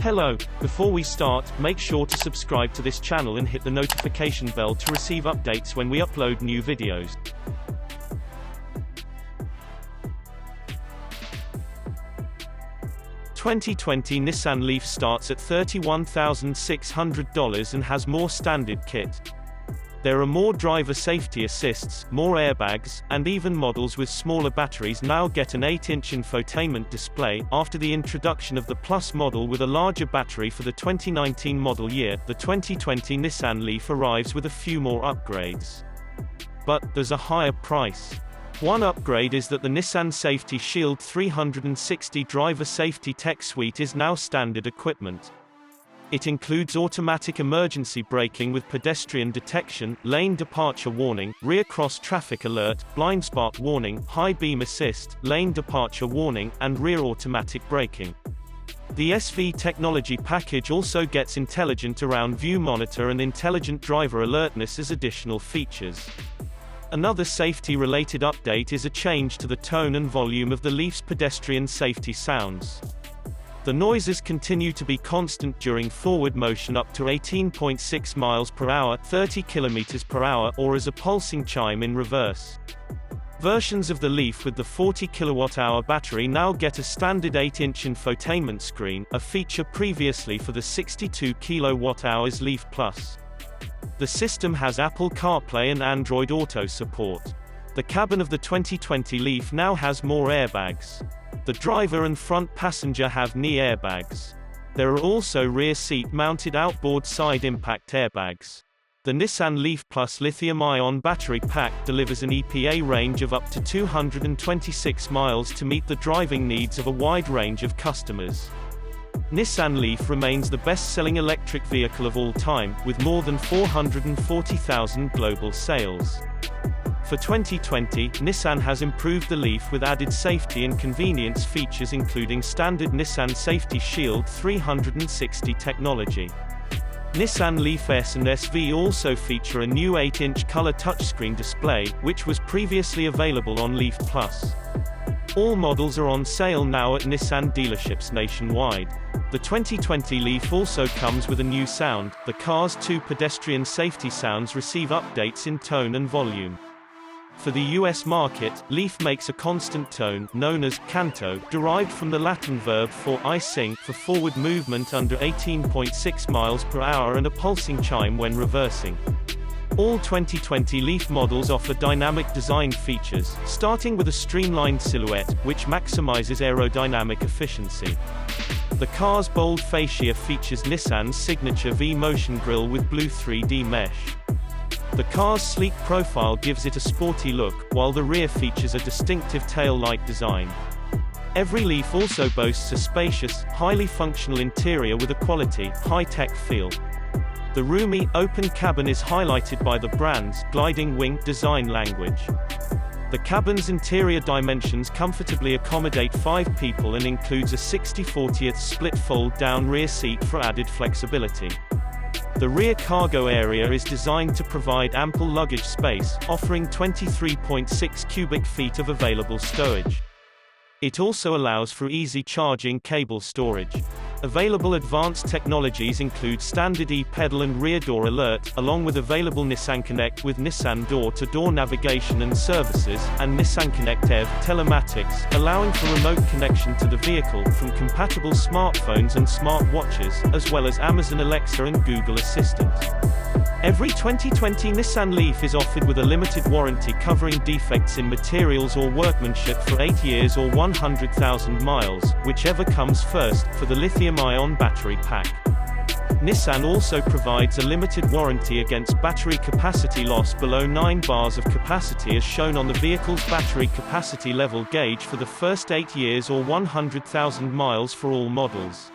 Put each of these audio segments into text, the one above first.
Hello, before we start, make sure to subscribe to this channel and hit the notification bell to receive updates when we upload new videos. (2020) Nissan Leaf starts at $31,600 and has more standard kit. There are more driver safety assists, more airbags, and even models with smaller batteries now get an 8-inch infotainment display. After the introduction of the Plus model with a larger battery for the 2019 model year, the 2020 Nissan Leaf arrives with a few more upgrades. But there's a higher price. One upgrade is that the Nissan Safety Shield 360 Driver Safety Tech Suite is now standard equipment. It includes automatic emergency braking with pedestrian detection, lane departure warning, rear cross traffic alert, blind spot warning, high beam assist, lane departure warning, and rear automatic braking. The SV technology package also gets intelligent around view monitor and intelligent driver alertness as additional features. Another safety-related update is a change to the tone and volume of the Leaf's pedestrian safety sounds. The noises continue to be constant during forward motion up to 18.6 miles per hour, 30 kilometers per hour, or as a pulsing chime in reverse. Versions of the Leaf with the 40 kWh battery now get a standard 8-inch infotainment screen, a feature previously for the 62 kWh Leaf Plus. The system has Apple CarPlay and Android Auto support. The cabin of the 2020 Leaf now has more airbags. The driver and front passenger have knee airbags. There are also rear seat-mounted outboard side impact airbags. The Nissan Leaf Plus lithium-ion battery pack delivers an EPA range of up to 226 miles to meet the driving needs of a wide range of customers. Nissan Leaf remains the best-selling electric vehicle of all time, with more than 440,000 global sales. For 2020, Nissan has improved the Leaf with added safety and convenience features including standard Nissan Safety Shield 360 technology. Nissan Leaf S and SV also feature a new 8-inch color touchscreen display, which was previously available on Leaf Plus. All models are on sale now at Nissan dealerships nationwide. The 2020 Leaf also comes with a new sound. The car's two pedestrian safety sounds receive updates in tone and volume. For the US market, Leaf makes a constant tone, known as canto, derived from the Latin verb for I sing, for forward movement under 18.6 miles per hour and a pulsing chime when reversing. All 2020 Leaf models offer dynamic design features, starting with a streamlined silhouette, which maximizes aerodynamic efficiency. The car's bold fascia features Nissan's signature V-Motion grille with blue 3D mesh. The car's sleek profile gives it a sporty look, while the rear features a distinctive tail light design. Every Leaf also boasts a spacious, highly functional interior with a quality, high-tech feel. The roomy, open cabin is highlighted by the brand's gliding wing design language. The cabin's interior dimensions comfortably accommodate 5 people and includes a 60/40 split fold-down rear seat for added flexibility. The rear cargo area is designed to provide ample luggage space, offering 23.6 cubic feet of available stowage. It also allows for easy charging cable storage. Available advanced technologies include standard e-pedal and rear door alert, along with available Nissan Connect with Nissan door-to-door navigation and services, and Nissan Connect EV telematics, allowing for remote connection to the vehicle from compatible smartphones and smartwatches, as well as Amazon Alexa and Google Assistant. Every 2020 Nissan Leaf is offered with a limited warranty covering defects in materials or workmanship for 8 years or 100,000 miles, whichever comes first, for the lithium-ion battery pack. Nissan also provides a limited warranty against battery capacity loss below 9 bars of capacity as shown on the vehicle's battery capacity level gauge for the first 8 years or 100,000 miles for all models.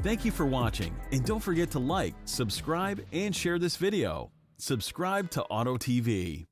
Thank you for watching, and don't forget to like, subscribe, and share this video. Subscribe to Auto TV.